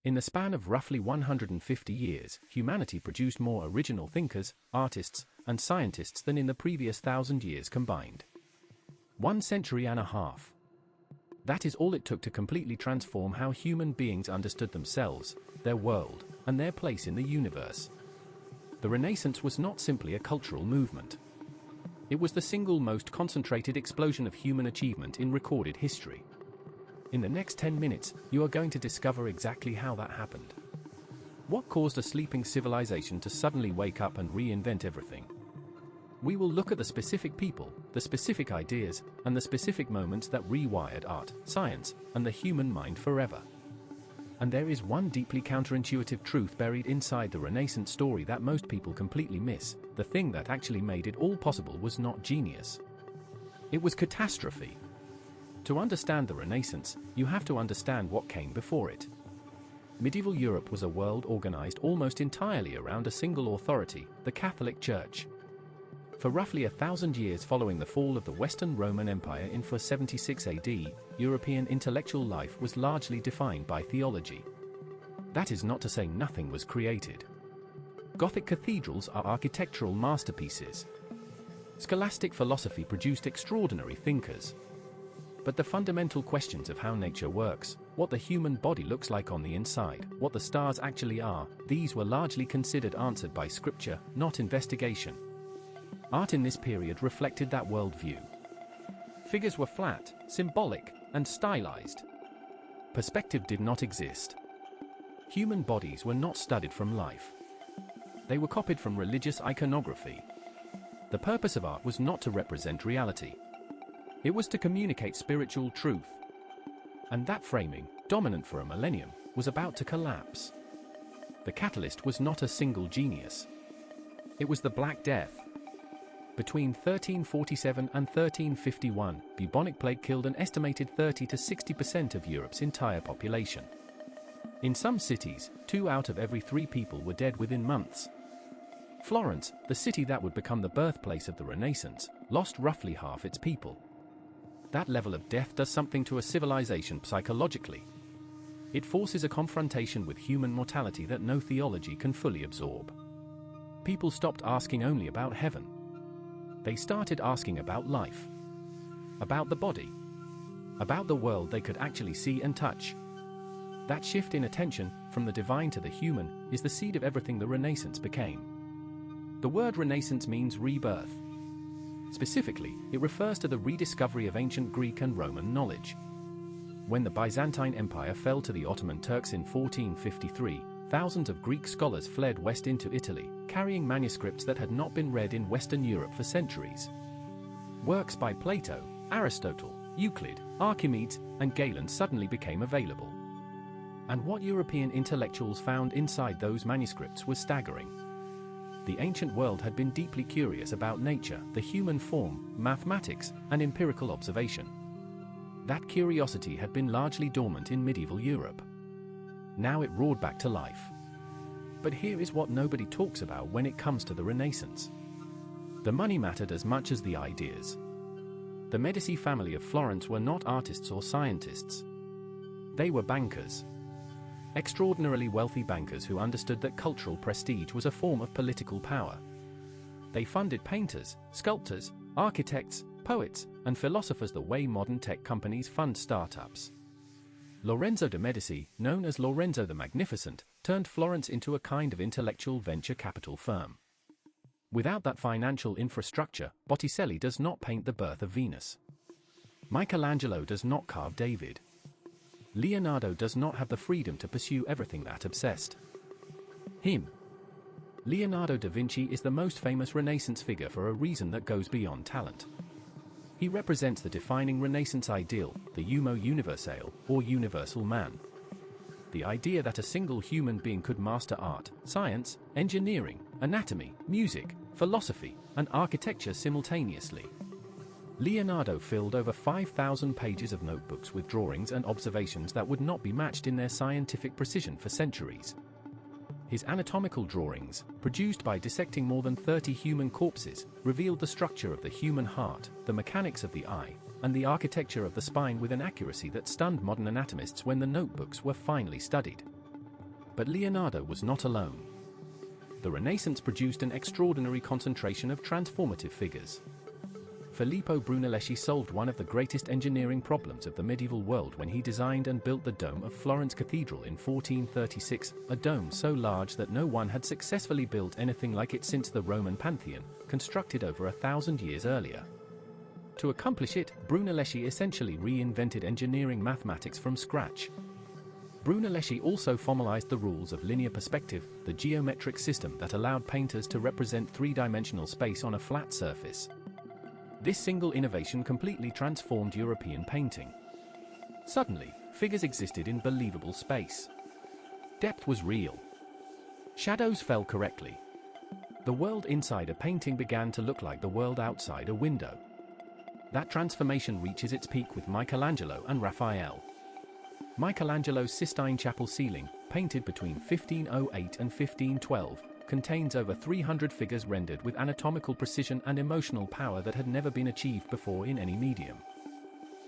In the span of roughly 150 years, humanity produced more original thinkers, artists, and scientists than in the previous 1,000 years combined. 1 century and a half. That is all it took to completely transform how human beings understood themselves, their world, and their place in the universe. The Renaissance was not simply a cultural movement. It was the single most concentrated explosion of human achievement in recorded history. In the next 10 minutes, you are going to discover exactly how that happened. What caused a sleeping civilization to suddenly wake up and reinvent everything? We will look at the specific people, the specific ideas, and the specific moments that rewired art, science, and the human mind forever. And there is one deeply counterintuitive truth buried inside the Renaissance story that most people completely miss. The thing that actually made it all possible was not genius. It was catastrophe. To understand the Renaissance, you have to understand what came before it. Medieval Europe was a world organized almost entirely around a single authority, the Catholic Church. For roughly 1,000 years following the fall of the Western Roman Empire in 476 AD, European intellectual life was largely defined by theology. That is not to say nothing was created. Gothic cathedrals are architectural masterpieces. Scholastic philosophy produced extraordinary thinkers. But the fundamental questions of how nature works, what the human body looks like on the inside, what the stars actually are, these were largely considered answered by scripture, not investigation. Art in this period reflected that worldview. Figures were flat, symbolic, and stylized. Perspective did not exist. Human bodies were not studied from life. They were copied from religious iconography. The purpose of art was not to represent reality. It was to communicate spiritual truth. And that framing, dominant for a millennium, was about to collapse. The catalyst was not a single genius. It was the Black Death. Between 1347 and 1351, bubonic plague killed an estimated 30 to 60% of Europe's entire population. In some cities, 2 out of every 3 people were dead within months. Florence, the city that would become the birthplace of the Renaissance, lost roughly half its people. That level of death does something to a civilization psychologically. It forces a confrontation with human mortality that no theology can fully absorb. People stopped asking only about heaven. They started asking about life, about the body, about the world they could actually see and touch. That shift in attention, from the divine to the human, is the seed of everything the Renaissance became. The word Renaissance means rebirth. Specifically, it refers to the rediscovery of ancient Greek and Roman knowledge. When the Byzantine Empire fell to the Ottoman Turks in 1453, thousands of Greek scholars fled west into Italy, carrying manuscripts that had not been read in Western Europe for centuries. Works by Plato, Aristotle, Euclid, Archimedes, and Galen suddenly became available. And what European intellectuals found inside those manuscripts was staggering. The ancient world had been deeply curious about nature, the human form, mathematics, and empirical observation. That curiosity had been largely dormant in medieval Europe. Now it roared back to life. But here is what nobody talks about when it comes to the Renaissance. The money mattered as much as the ideas. The Medici family of Florence were not artists or scientists. They were bankers. Extraordinarily wealthy bankers who understood that cultural prestige was a form of political power. They funded painters, sculptors, architects, poets, and philosophers the way modern tech companies fund startups. Lorenzo de' Medici, known as Lorenzo the Magnificent, turned Florence into a kind of intellectual venture capital firm. Without that financial infrastructure, Botticelli does not paint the birth of Venus. Michelangelo does not carve David. Leonardo does not have the freedom to pursue everything that obsessed him. Leonardo da Vinci is the most famous Renaissance figure for a reason that goes beyond talent. He represents the defining Renaissance ideal, the homo universale, or universal man. The idea that a single human being could master art, science, engineering, anatomy, music, philosophy, and architecture simultaneously. Leonardo filled over 5,000 pages of notebooks with drawings and observations that would not be matched in their scientific precision for centuries. His anatomical drawings, produced by dissecting more than 30 human corpses, revealed the structure of the human heart, the mechanics of the eye, and the architecture of the spine with an accuracy that stunned modern anatomists when the notebooks were finally studied. But Leonardo was not alone. The Renaissance produced an extraordinary concentration of transformative figures. Filippo Brunelleschi solved one of the greatest engineering problems of the medieval world when he designed and built the dome of Florence Cathedral in 1436, a dome so large that no one had successfully built anything like it since the Roman Pantheon, constructed over 1,000 years earlier. To accomplish it, Brunelleschi essentially reinvented engineering mathematics from scratch. Brunelleschi also formalized the rules of linear perspective, the geometric system that allowed painters to represent three-dimensional space on a flat surface. This single innovation completely transformed European painting. Suddenly, figures existed in believable space. Depth was real. Shadows fell correctly. The world inside a painting began to look like the world outside a window. That transformation reaches its peak with Michelangelo and Raphael. Michelangelo's Sistine Chapel ceiling, painted between 1508 and 1512, contains over 300 figures rendered with anatomical precision and emotional power that had never been achieved before in any medium.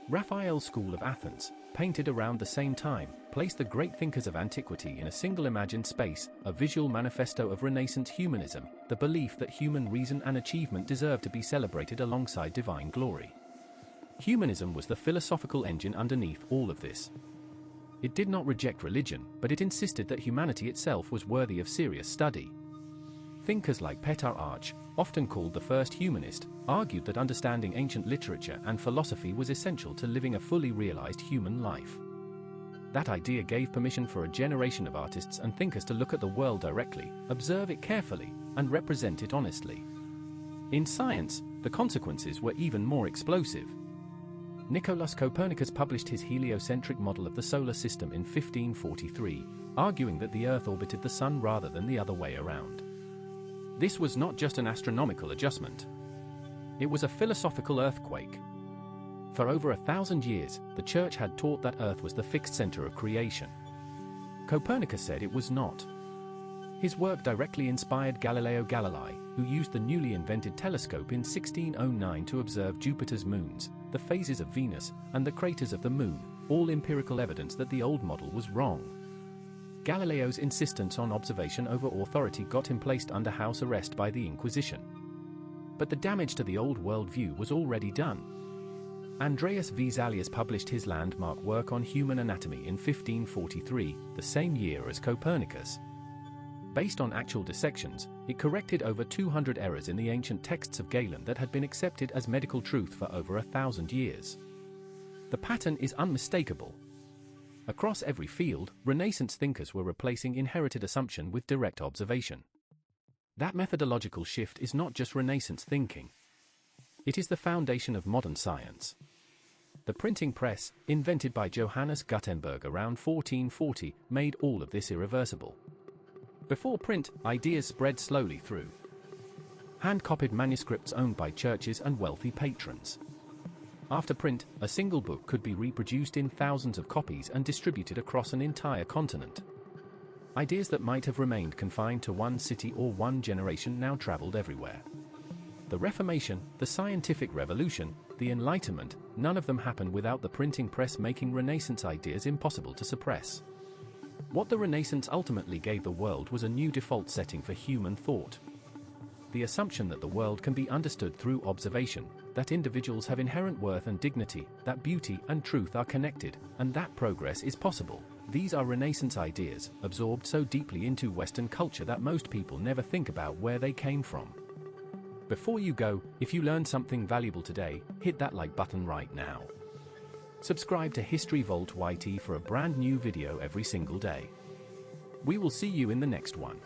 Raphael's School of Athens, painted around the same time, placed the great thinkers of antiquity in a single imagined space, a visual manifesto of Renaissance humanism, the belief that human reason and achievement deserve to be celebrated alongside divine glory. Humanism was the philosophical engine underneath all of this. It did not reject religion, but it insisted that humanity itself was worthy of serious study. Thinkers like Petrarch, often called the first humanist, argued that understanding ancient literature and philosophy was essential to living a fully realized human life. That idea gave permission for a generation of artists and thinkers to look at the world directly, observe it carefully, and represent it honestly. In science, the consequences were even more explosive. Nicolaus Copernicus published his heliocentric model of the solar system in 1543, arguing that the Earth orbited the Sun rather than the other way around. This was not just an astronomical adjustment. It was a philosophical earthquake. For over 1,000 years, the Church had taught that Earth was the fixed center of creation. Copernicus said it was not. His work directly inspired Galileo Galilei, who used the newly invented telescope in 1609 to observe Jupiter's moons, the phases of Venus, and the craters of the Moon, all empirical evidence that the old model was wrong. Galileo's insistence on observation over authority got him placed under house arrest by the Inquisition. But the damage to the old worldview was already done. Andreas Vesalius published his landmark work on human anatomy in 1543, the same year as Copernicus. Based on actual dissections, it corrected over 200 errors in the ancient texts of Galen that had been accepted as medical truth for over 1,000 years. The pattern is unmistakable. Across every field, Renaissance thinkers were replacing inherited assumption with direct observation. That methodological shift is not just Renaissance thinking. It is the foundation of modern science. The printing press, invented by Johannes Gutenberg around 1440, made all of this irreversible. Before print, ideas spread slowly through hand-copied manuscripts owned by churches and wealthy patrons. After print, a single book could be reproduced in thousands of copies and distributed across an entire continent. Ideas that might have remained confined to one city or one generation now traveled everywhere. The Reformation, the scientific revolution, the Enlightenment, none of them happened without the printing press making Renaissance ideas impossible to suppress. What the Renaissance ultimately gave the world was a new default setting for human thought. The assumption that the world can be understood through observation, that individuals have inherent worth and dignity, that beauty and truth are connected, and that progress is possible. These are Renaissance ideas, absorbed so deeply into Western culture that most people never think about where they came from. Before you go, if you learned something valuable today, hit that like button right now. Subscribe to History Vault YT for a brand new video every single day. We will see you in the next one.